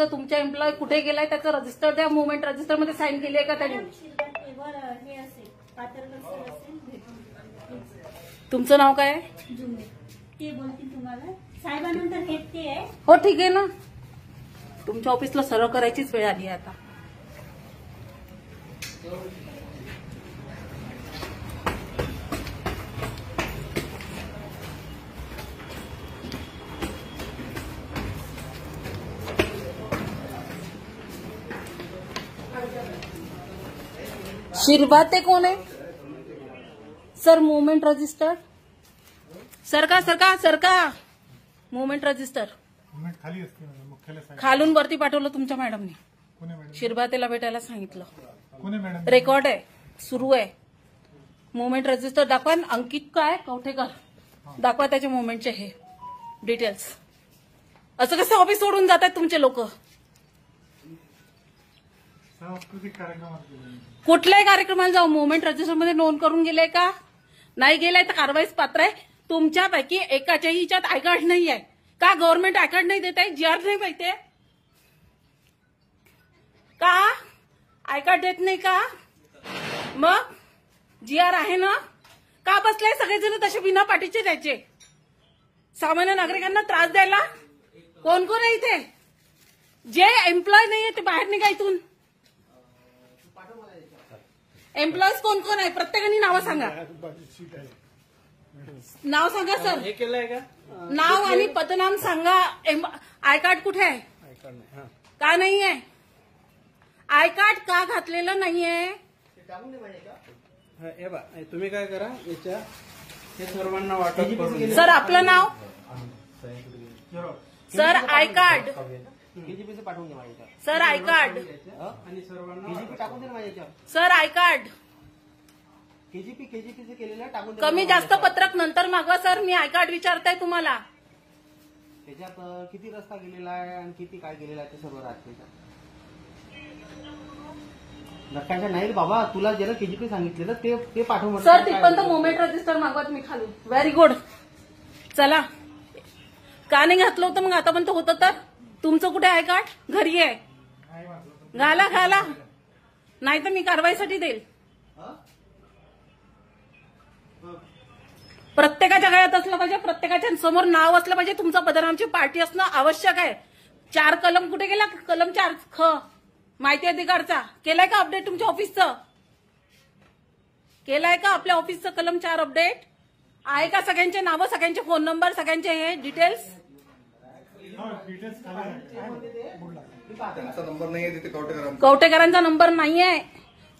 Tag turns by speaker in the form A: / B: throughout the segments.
A: ऑफिसचं तुमच्या एम्प्लॉय कुठे गेलाय त्याचं रजिस्टर द्या. मुवमेंट रजिस्टर मध्ये साईन केली आहे का त्यांनी? तुमचं नाव काय आहे?
B: ते बोलतील तुम्हाला साहेबांनंतर हेच ते आहे.
A: हो ठीक आहे ना. तुमच्या ऑफिसला सर्व करायचीच वेळ आली आहे आता. शिरभाते कोण आहे सर? मुवमेंट रजिस्टर सरका मुवमेंट रजिस्टर
C: खाली असते मुख्यालय साहेब.
A: खालून वरती पाठवलं तुमच्या मॅडमने.
C: कोणी मॅडम?
A: शिरभातेला भेटायला सांगितलं.
C: कोणी मॅडम?
A: रेकॉर्ड आहे, सुरू आहे. मुवमेंट रजिस्टर दाखवा. अंकित काय कवठेकर दाखवा त्याचे मुवमेंटचे हे डिटेल्स. असं कसं ऑफिस सोडून जात आहेत तुमचे लोक?
C: सांस्कृतिक कार्यक्रमात
A: कुठल्याही कार्यक्रमाला जाऊ मुवमेंट रजिस्टरमध्ये नोंद करून गेले का? नाही गेलाय तर कारवाईस पात्र आहे. तुमच्यापैकी एकाच्याही हिच्यात आय कार्ड नाही आहे का? गव्हर्नमेंट आय कार्ड नाही देत आहे? जीआर नाही पाहिजे का? आय कार्ड देत नाही का? मग जीआर आहे ना? का बसले सगळेजण तसे बिना पाठीचे द्यायचे? सामान्य नागरिकांना त्रास द्यायला कोण कोण आहे इथे? जे एम्प्लॉय नाहीये ते बाहेर निघा इथून. एम्प्लॉईज कोण कोण आहे? प्रत्येकाने नावं सांगा. नाव सांगा सर.
D: हे केलंय का?
A: नाव आणि पदनाम सांगा. आय कार्ड कुठे आहे? का नाहीये? आय कार्ड का घातलेलं नाहीये?
D: हे बा तुम्ही काय करा याच्या हे सर्वांना वाटप करून.
A: सर आपलं नाव? Sir I card.
D: केजीपीचे पाठवून द्या माझ्या.
A: Sir I card.
D: आणि सर्वांना टाकून द्या माझ्या.
A: Sir I card.
D: केजीपीचे केलेलं टाकून द्या.
A: कमी जास्त पत्रक नंतर मागवा सर. मी आय कार्ड विचारताय तुम्हाला.
D: त्याच्यात किती रस्ता गेलेला आहे आणि किती काय गेलेला आहे ते सर्व राहते. लक्षात नाही बाबा, तुला ज्याला केजीपी सांगितलेलं ते पाठवून.
A: सर तिथपर्यंत मुवमेंट रजिस्टर मागवा तुम्ही खालून. Very good. चला. का नाही घातलं होतं मग आतापर्यंत होतं तर? तुमचं कुठे आय कार्ड? घरी आहे. घाला नाही तर मी कारवाईसाठी देईल. प्रत्येकाच्या गळ्यात असलं पाहिजे, प्रत्येकाच्या समोर नाव असलं पाहिजे. तुमचं पदनामची पार्टी असणं आवश्यक आहे. 4 कलम कुठे गेला? कलम 4 ख माहिती अधिकारचा केलाय का अपडेट? तुमच्या ऑफिसचं केलाय का? आपल्या ऑफिसचं कलम 4 अपडेट आहे का? सगळ्यांचे नावं, सगळ्यांचे फोन नंबर, सगळ्यांचे हे डिटेल्स.
E: नंबर नाहीये तिथे
A: कवठेकरांचा नंबर नाहीये.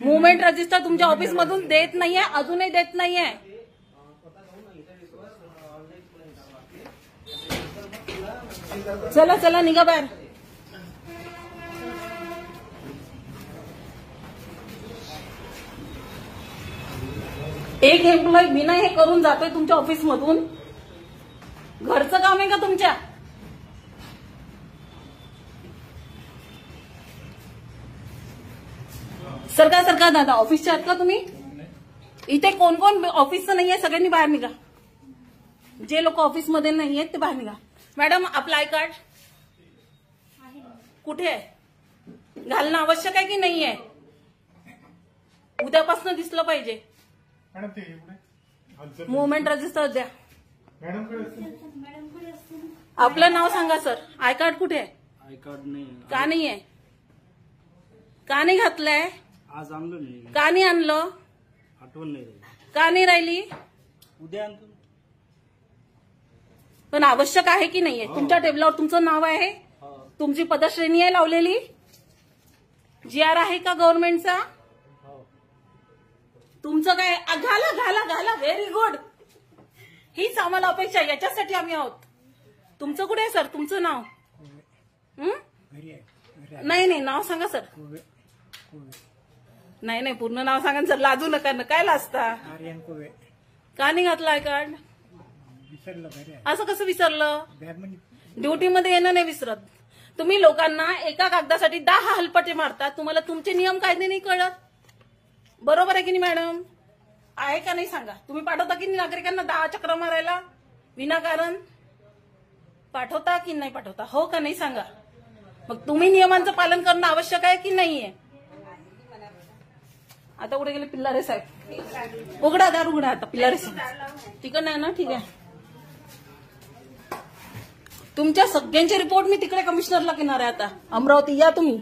A: मुवमेंट रजिस्टर तुमच्या ऑफिस मधून देत नाहीये, अजूनही देत नाहीये. चला निघा बाहेर. एक एम्प्लॉय बिना हे करून जातोय तुमच्या ऑफिस मधून. घरचं काम आहे का तुमच्या? सरका दादा. ऑफिसच्या आहात का तुम्ही? इथे कोण कोण ऑफिसचं नाहीये सगळ्यांनी बाहेर निघा. जे लोक ऑफिसमध्ये नाहीयेत ते बाहेर निघा. मॅडम आपलं आय कार्ड कुठे आहे? घालणं आवश्यक आहे की नाहीये? उद्यापासून दिसलं पाहिजे. मुवमेंट रजिस्टर द्या. आपलं नाव सांगा सर. आय कार्ड कुठे आहे?
D: आय कार्ड नाही.
A: का नाहीये? का नाही घातलंय?
D: आज आणलं नाही.
A: का नाही आणलं?
D: आठवण नाही.
A: का नाही राहिली?
D: उद्या आणतो.
A: पण आवश्यक आहे की नाहीये? तुमच्या टेबलावर तुमचं नाव आहे, तुमची पदश्रेणी आहे लावलेली, जीआर आहे का गव्हर्नमेंटचा? तुमचं काय? घाला. Very good. हीच आम्हाला अपेक्षा. याच्यासाठी आम्ही आहोत. तुमचं कुठे आहे सर? तुमचं नाव? नाही नाव सांगा सर. नाही पूर्ण नाव सांगा सर. लाजू नका. काय लाजता? का नाही घातलं आय कार्ड? असं कसं विसरलं? ड्युटीमध्ये येणं नाही विसरत. तुम्ही लोकांना एका कागदासाठी 10 हलपटे मारतात. तुम्हाला तुमचे नियम कायदे नाही कळत. बरोबर आहे की नाही मॅडम? आहे का नाही सांगा. तुम्ही पाठवता की नागरिकांना 10 चक्र मारायला विनाकारण? पाठवता की नाही पाठवता? हो का नाही सांगा. मग तुम्ही नियमांचं पालन करणं आवश्यक आहे की नाहीये? आता कुठे गेले पिल्लारे साहेब? उघडा दार उघडा आता. पिल्लारे साहेब तिकडं नाही ना? ठीक आहे. तुमच्या सगळ्यांचे रिपोर्ट मी तिकडे कमिशनरला घेणार आहे आता. अमरावती या तुम्ही.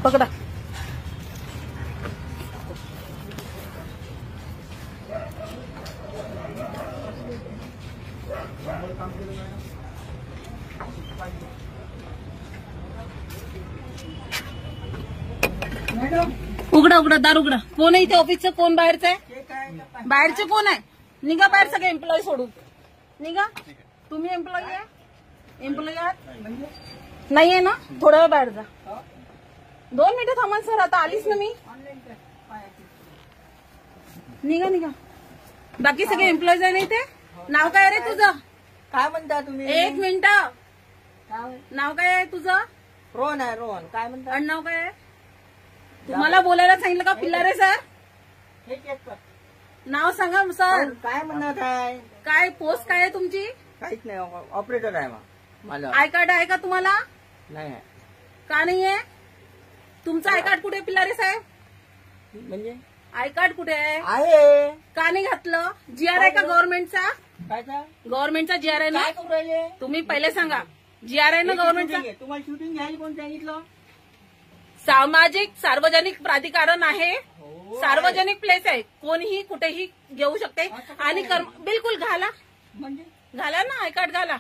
A: पकडा. उघडा उघडा दार उघडा. कोण आहे इथे ऑफिसचं? कोण बाहेरचं आहे? बाहेरचे कोण आहे? निघा बाहेर सगळे एम्प्लॉई सोडून निघा. तुम्ही एम्प्लॉई आहे? एम्प्लॉई आहात नाहीये ना? थोडा वेळ बाहेर जा. 2 मिनिटं थांबा सर. आता आलीच ना मी. निघा निघा. बाकी सगळे एम्प्लॉईज आहे ना इथे? नाव काय रे तुझं?
E: काय म्हणता तुम्ही?
A: 1 मिनिट. नाव काय आहे तुझं?
E: रोहन आहे रोहन. काय म्हणता?
A: नाव काय आहे? तुम्हाला बोलायला सांगितलं का पिल्लारे सर?
E: हे चेक कर.
A: नाव सांगा सर.
E: काय म्हणत आहे?
A: काय पोस्ट काय आहे तुमची?
E: काहीच नाही. ऑपरेटर आहे मला.
A: आय कार्ड आहे का तुम्हाला?
E: नाही आहे.
A: का नाहीये? तुमचं आय कार्ड कुठे आहे पिल्लारे साहेब?
E: म्हणजे
A: आय कार्ड कुठे आहे?
E: आहे.
A: का नाही घातलं? जीआर आहे का गव्हर्नमेंटचा?
E: काय काय
A: गव्हर्नमेंटचा जीआर आहे ना?
E: काय करू राहिले?
A: तुम्ही पहिले सांगा. जीआर आहे ना गव्हर्नमेंटचा?
E: शूटिंग आहे. तुम्हाला शूटिंग घ्यायला कोण सांगितलं?
A: सामाजिक सार्वजनिक प्राधिकरण आहे. सार्वजनिक प्लेस आहे. कोणीही कुठेही घेऊ शकते. आणि बिलकुल घाला.
E: म्हणजे
A: घाला ना आय कार्ड घाला.